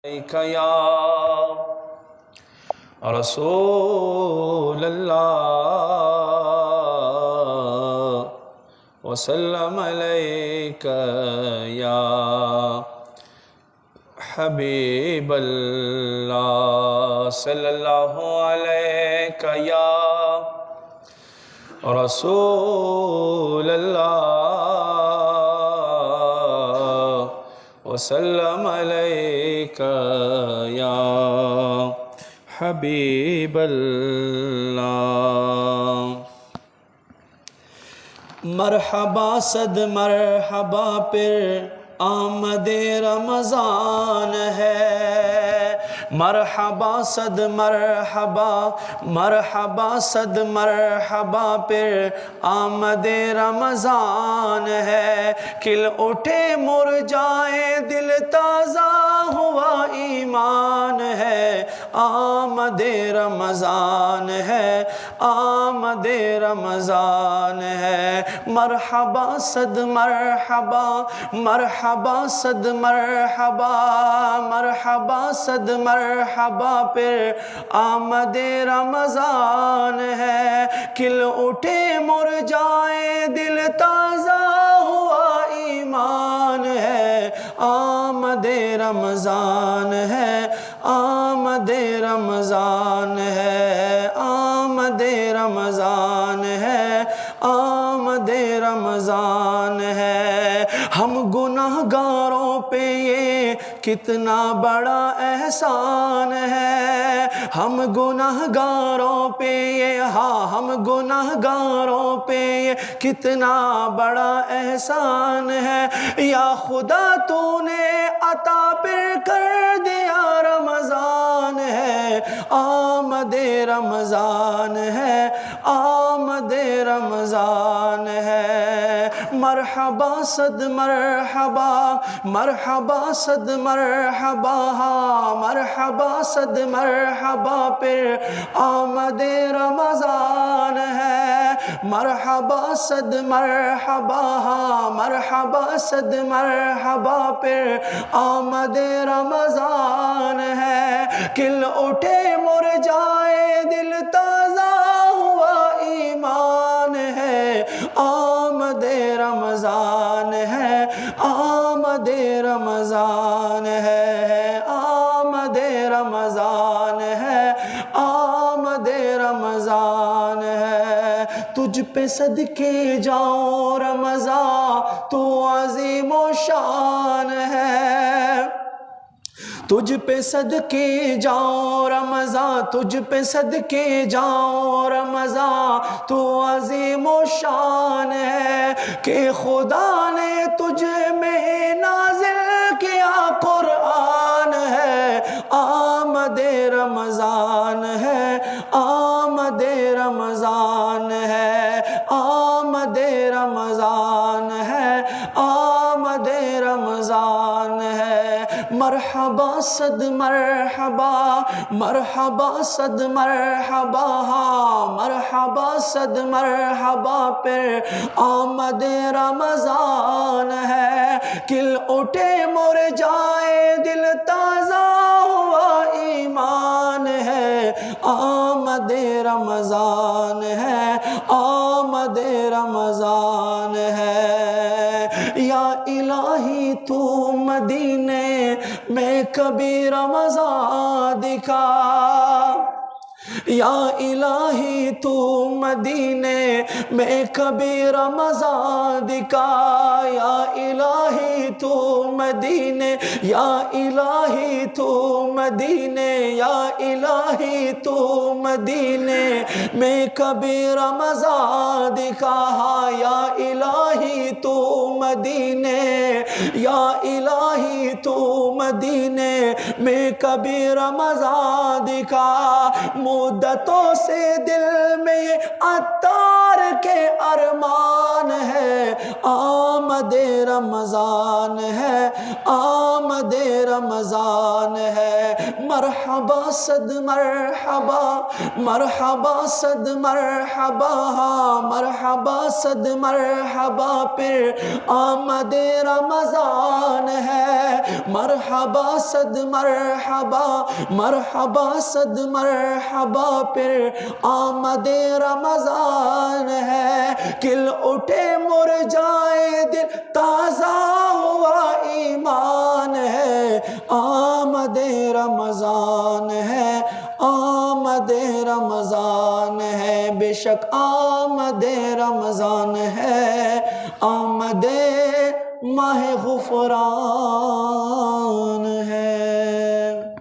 علیک یا رسول اللہ وسلم علیک یا حبیب اللہ صلی اللہ علیک یا رسول اللہ وسلم علیک یا حبیب اللہ۔ مرحبا صد مرحبا پھر آمد رمضان ہے، مرحبا صد مرحبا، مرحبا صد مرحبا پھر آمد رمضان ہے، کھل اٹھے مرجائے دل تازہ ہوا ایمان ہے، آمد رمضان ہے، آمد رمضان ہے۔ مرحبا صد مرحبا، مرحبا صد مرحبا، مرحبا صد مرحبا پھر آمد رمضان ہے، کھل اٹھے مرجائے دل تازہ ہوا ایمان ہے، آمد رمضان ہے، آمد رمضان ہے، آمد رمضان ہے، آمد رمضان ہے۔ ہم گناہ گاروں پہ یہ کتنا بڑا احسان ہے، ہم گناہ گاروں پہ یہ، ہاں ہم گناہ گاروں پہ یہ کتنا بڑا احسان ہے، یا خدا تو نے عطا پھر کر دیا رمضان ہے، آمد رمضان ہے، آمد رمضان ہے۔ مرحبا صد مرحبا، مرحبا صد مرحبا، مرحبا صد مرحبا پھر آمد رمضان ہے، مرحبا صد مرحبا، مرحبا صد مرحبا پھر آمد رمضان ہے، کھل اٹھے مرجائے دل تازہ ہوا ایمان ہے، آمد رمضان ہے، آمد رمضان ہے، آمد رمضان ہے، آمد رمضان ہے۔ تجھ پہ صدقے جاؤں رمضان تو عظیم و شان ہے، تجھ پہ صدقے جاؤں رمضان، تجھ پہ صدقے جاؤں رمضان تو عظیم و شان ہے، کہ خدا نے تجھ میں نازل کیا قرآن ہے، آمد رمضان ہے، آمد رمضان ہے، آمد رمضان ہے، آمد رمضان ہے۔ مرحبا صد مرحبا، مرحبا صد مرحبا، مرحبا صد مرحبا پھر آمد رمضان ہے، کھل اٹھے مرجائے دل تازہ ہوا ایمان ہے، آمد رمضان ہے، آمد رمضان ہے۔ یا الہی تو مدینے میں کبھی رمضان دکھا، یا الہی تو مدینے میں کبھی رمضان دکھا، یا الہی تو مدینے، یا الہی تو مدینے، یا الہی تو مدینے میں کبھی رمضان دکھا، یا الہی تو مدینے، یا الہی تو مدینے میں کبھی رمضان دکھا، مدتوں سے دل میں یہ عطار کے ارمان ہے، آمد رمضان ہے، آمد رمضان ہے۔ مرحبا صد مرحبا، مرحبا صد مرحبا، مرحبا صد مرحبا، پھر آمد رمضان ہے۔ مرحبا صد مرحبا، مرحبا صد مرحبا، پھر آمد رمضان ہے۔ کھل اٹھے مرجائے دل، تازہ ہوا ایمان ہے، آمد رمضان ہے، آمد رمضان ہے، بے شک آمد رمضان ہے، آمد ماہ غفران